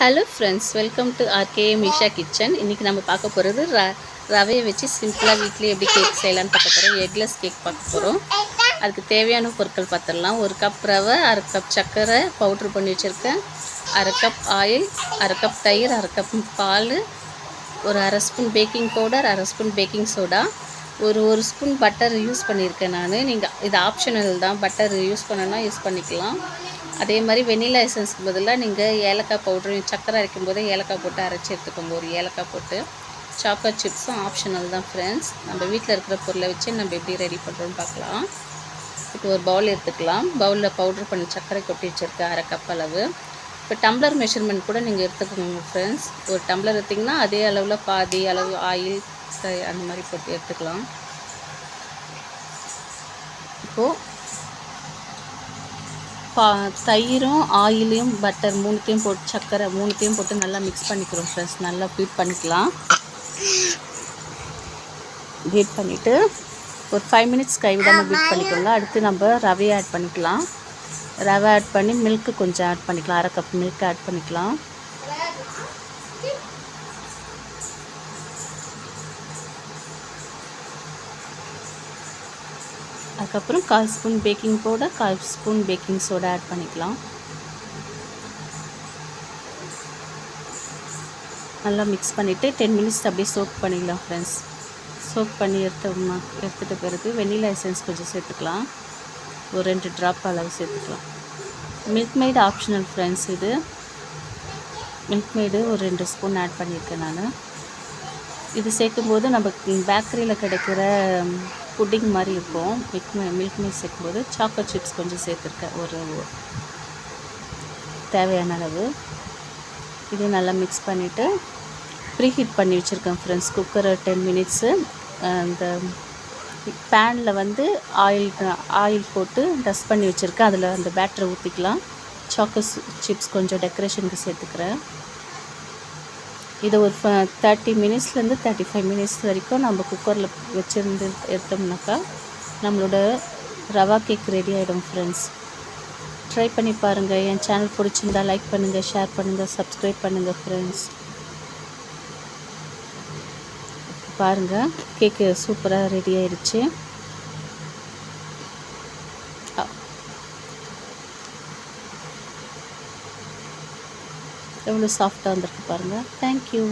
Hello friends, welcome to RK Meesha kitchen. இன்றைக்கி நம்ம பார்க்க போகிறது ரவையை வச்சு சிம்பிளாக வீட்டிலே எப்படி கேக் செய்யலான்னு பார்க்க போகிறோம். எக்லெஸ் கேக் பார்க்க போகிறோம். அதுக்கு தேவையான பொருட்கள் பார்த்துடலாம். 1 கப் ரவை, 1/2 கப் சர்க்கரை பவுட்ரு பண்ணி வச்சுருக்கேன், 1/2 கப் ஆயில், 1/2 கப் தயிர், 1/2 கப் பால், ஒரு 1/2 spoon baking powder, 1/2 spoon baking soda, ஒரு ஸ்பூன் பட்டர் யூஸ் பண்ணியிருக்கேன் நான். நீங்கள் இது ஆப்ஷனல் தான், பட்டர் யூஸ் பண்ணணும்னா யூஸ் பண்ணிக்கலாம். அதே மாதிரி வெண்ணிலா எசன்ஸ்க்கு பதிலாக நீங்கள் ஏலக்காய் பவுட்ரு, சக்கரை அரைக்கும் போது ஏலக்காய் போட்டு அரைச்சி எடுத்துக்கோங்க. ஒரு ஏலக்காய் போட்டு. சாக்லேட் சிப்ஸும் ஆப்ஷனல் தான் ஃப்ரெண்ட்ஸ். நம்ம வீட்டில் இருக்கிற பொருளை வச்சு நம்ம எப்படி ரெடி பண்ணுறோன்னு பார்க்கலாம். இப்போ ஒரு பவுல் எடுத்துக்கலாம். பவுலில் பவுட்ரு பண்ணி சர்க்கரை கொட்டி வச்சுருக்கேன் 1/2 கப் அளவு. இப்போ டம்ளர் மெஷர்மெண்ட் கூட நீங்கள் எடுத்துக்கோங்க ஃப்ரெண்ட்ஸ். ஒரு டம்ளர் எடுத்திங்கன்னா அதே அளவில் பாதி அளவு ஆயில் அந்த மாதிரி போட்டு எடுத்துக்கலாம். இப்போது தயிரும் ஆயிலையும் பட்டர் மூணுத்தையும் போட்டு, சர்க்கரை மூணுத்தையும் போட்டு நல்லா மிக்ஸ் பண்ணிக்கிறோம் ஃப்ரெண்ட்ஸ். நல்லா பீட் பண்ணிக்கலாம். பீட் பண்ணிவிட்டு ஒரு 5 மினிட்ஸ் கைவிடாமல் பீட் பண்ணிக்கோங்க. அடுத்து நம்ம ரவையை ஆட் பண்ணிக்கலாம். ரவை ஆட் பண்ணி மில்க்கு கொஞ்சம் ஆட் பண்ணிக்கலாம். 1/2 கப் மில்க் ஆட் பண்ணிக்கலாம். அதுக்கப்புறம் 1/4 spoon baking powder, 1/4 spoon baking soda add பண்ணிக்கலாம். நல்லா மிக்ஸ் பண்ணிவிட்டு 10 மினிட்ஸ் அப்படியே சோக் பண்ணிடலாம் ஃப்ரெண்ட்ஸ். சோக் பண்ணி எடுத்துகிட்ட பிறகு வெண்ணிலா எசன்ஸ் கொஞ்சம் சேர்த்துக்கலாம். ஒரு 2 ட்ராப் அளவு சேர்த்துக்கலாம். Milk maid optional friends. இது மில்க் மெய்டு ஒரு 2 ஸ்பூன் ஆட் பண்ணியிருக்கேன் நான். இது சேர்க்கும்போது நம்ம பேக்கரியில் கிடைக்கிற புட்டிங் மாதிரி இருக்கும். மில்க் மெய்ட் சேர்க்கும்போது சாக்லேட் சிப்ஸ் கொஞ்சம் சேர்த்துருக்கேன், ஒரு தேவையான அளவு. இது நல்லா மிக்ஸ் பண்ணிவிட்டு ப்ரீஹீட் பண்ணி வச்சுருக்கேன் ஃப்ரெண்ட்ஸ். குக்கரை 10 மினிட்ஸு. அந்த பேனில் வந்து ஆயில் போட்டு டஸ்ட் பண்ணி வச்சுருக்கேன். அதில் அந்த பேட்டரை ஊற்றிக்கலாம். சாக்லேட் சிப்ஸ் கொஞ்சம் டெக்கரேஷனுக்கு சேர்த்துக்கிறேன். இதை ஒரு 30 மினிட்ஸ்லேருந்து 35 மினிட்ஸ் வரைக்கும் நம்ம குக்கரில் வச்சுருந்து எடுத்தோம்னாக்கா நம்மளோட ரவா கேக் ரெடி ஆகிடும் ஃப்ரெண்ட்ஸ். ட்ரை பண்ணி பாருங்கள். என் சேனல் பிடிச்சிருந்தா லைக் பண்ணுங்கள், ஷேர் பண்ணுங்கள், சப்ஸ்கிரைப் பண்ணுங்கள் ஃப்ரெண்ட்ஸ். பாருங்கள், கேக்கு சூப்பராக ரெடி ஆயிடுச்சு. எவ்வளோ சாஃப்டாக வந்திருக்கு பாருங்கள். தேங்க்யூ.